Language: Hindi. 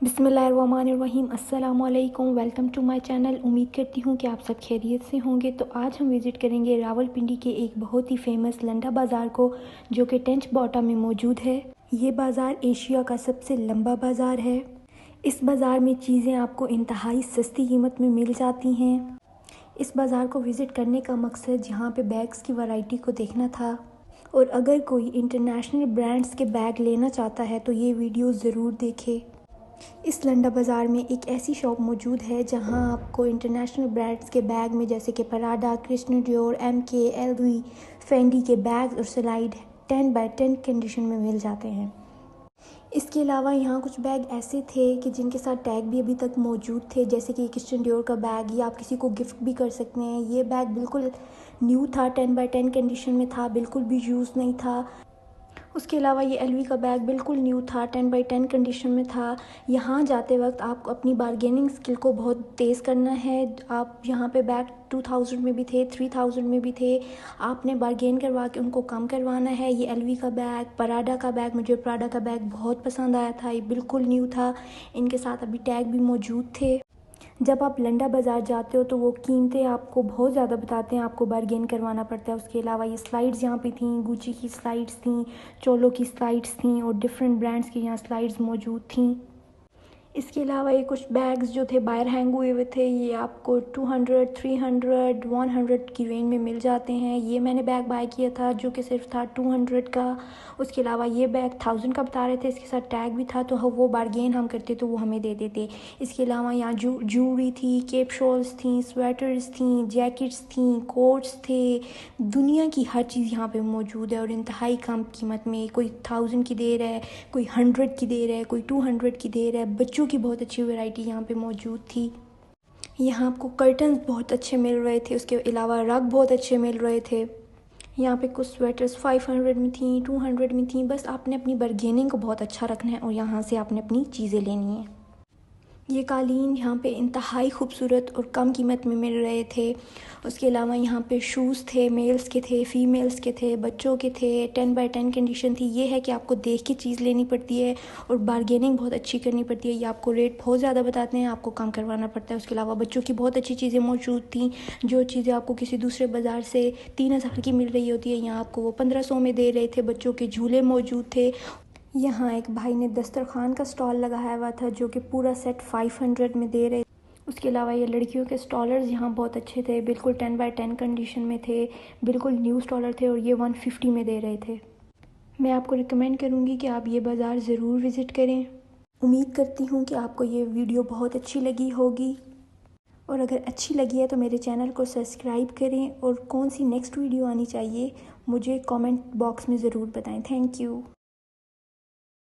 बिस्मिल्लाहिर्रहमानिर्रहीम। अस्सलाम वालेकुम। Welcome to my channel. उम्मीद करती हूँ कि आप सब खैरियत से होंगे। तो आज हम विज़िट करेंगे रावलपिंडी के एक बहुत ही फेमस लंडा बाज़ार को, जो कि टेंच बॉटम में मौजूद है। ये बाज़ार एशिया का सबसे लंबा बाज़ार है। इस बाज़ार में चीज़ें आपको इंतहाई सस्ती कीमत में मिल जाती हैं। इस बाज़ार को विज़िट करने का मकसद यहाँ पे बैग्स की वैरायटी को देखना था, और अगर कोई इंटरनेशनल ब्रांड्स के बैग लेना चाहता है तो ये वीडियो ज़रूर देखे। इस लंडा बाज़ार में एक ऐसी शॉप मौजूद है जहां आपको इंटरनेशनल ब्रांड्स के बैग में जैसे कि Prada, Christian Dior, MK, LV, Fendi के बैग और स्लाइड 10x10 कंडीशन में मिल जाते हैं। इसके अलावा यहाँ कुछ बैग ऐसे थे कि जिनके साथ टैग भी अभी तक मौजूद थे, जैसे कि क्रिस्टियन डियोर का बैग, ये आप किसी को गिफ्ट भी कर सकते हैं। ये बैग बिल्कुल न्यू था, 10x10 कंडीशन में था, बिल्कुल भी यूज़ नहीं था। उसके अलावा ये LV का बैग बिल्कुल न्यू था, 10x10 कंडीशन में था। यहाँ जाते वक्त आपको अपनी बारगेनिंग स्किल को बहुत तेज़ करना है। आप यहाँ पे बैग 2000 में भी थे, 3000 में भी थे। आपने बारगेन करवा के उनको कम करवाना है। ये LV का बैग, पराडा का बैग, मुझे पराडा का बैग बहुत पसंद आया था। ये बिल्कुल न्यू था, इनके साथ अभी टैग भी मौजूद थे। जब आप लंडा बाज़ार जाते हो तो वो कीमतें आपको बहुत ज़्यादा बताते हैं, आपको बार्गेन करवाना पड़ता है। उसके अलावा ये स्लाइड्स यहाँ पे थी, गुची की स्लाइड्स थी, चोलो की स्लाइड्स थी, और डिफरेंट ब्रांड्स की यहाँ स्लाइड्स मौजूद थी। इसके अलावा ये कुछ बैग्स जो थे बाहर हैंग हुए हुए थे, ये आपको 200, 300, 100 की रेंज में मिल जाते हैं। ये मैंने बैग बाय किया था जो कि सिर्फ था 200 का। उसके अलावा ये बैग 1000 का बता रहे थे, इसके साथ टैग भी था, तो वो बार्गेन हम करते तो वो हमें दे देते। इसके अलावा यहाँ ज्वेलरी थी, केप शॉल्स थी, स्वेटर्स थी, जैकेट्स थी, कोट्स थे। दुनिया की हर चीज़ यहाँ पे मौजूद है और इंतहाई कम कीमत में। कोई 1000 की दे रहा है, कोई 100 की दे रहा है, कोई 200 की दे रहा है। बच्चों की बहुत अच्छी वैरायटी यहाँ पे मौजूद थी। यहाँ आपको कर्टन्स बहुत अच्छे मिल रहे थे, उसके अलावा रग बहुत अच्छे मिल रहे थे। यहाँ पे कुछ स्वेटर्स 500 में थी, 200 में थी। बस आपने अपनी बार्गेनिंग को बहुत अच्छा रखना है और यहाँ से आपने अपनी चीज़ें लेनी है। ये कालीन यहाँ पे इंतहाई खूबसूरत और कम कीमत में मिल रहे थे। उसके अलावा यहाँ पे शूज़ थे, मेल्स के थे, फीमेल्स के थे, बच्चों के थे, 10x10 कंडीशन थी। ये है कि आपको देख के चीज़ लेनी पड़ती है और बार्गेनिंग बहुत अच्छी करनी पड़ती है। ये आपको रेट बहुत ज़्यादा बताते हैं, आपको कम करवाना पड़ता है। उसके अलावा बच्चों की बहुत अच्छी चीज़ें मौजूद थी। जो चीज़ें आपको किसी दूसरे बाज़ार से 3000 की मिल रही होती है, यहाँ आपको वो 1500 में दे रहे थे। बच्चों के झूले मौजूद थे। यहाँ एक भाई ने दस्तरखान का स्टॉल लगाया हुआ था जो कि पूरा सेट 500 में दे रहे। उसके अलावा ये लड़कियों के स्टॉलर्स यहाँ बहुत अच्छे थे, बिल्कुल 10x10 कंडीशन में थे, बिल्कुल न्यू स्टॉलर थे, और ये 150 में दे रहे थे। मैं आपको रिकमेंड करूँगी कि आप ये बाज़ार ज़रूर विज़िट करें। उम्मीद करती हूँ कि आपको ये वीडियो बहुत अच्छी लगी होगी, और अगर अच्छी लगी है तो मेरे चैनल को सब्सक्राइब करें, और कौन सी नेक्स्ट वीडियो आनी चाहिए मुझे कमेंट बॉक्स में ज़रूर बताएं। Thank you.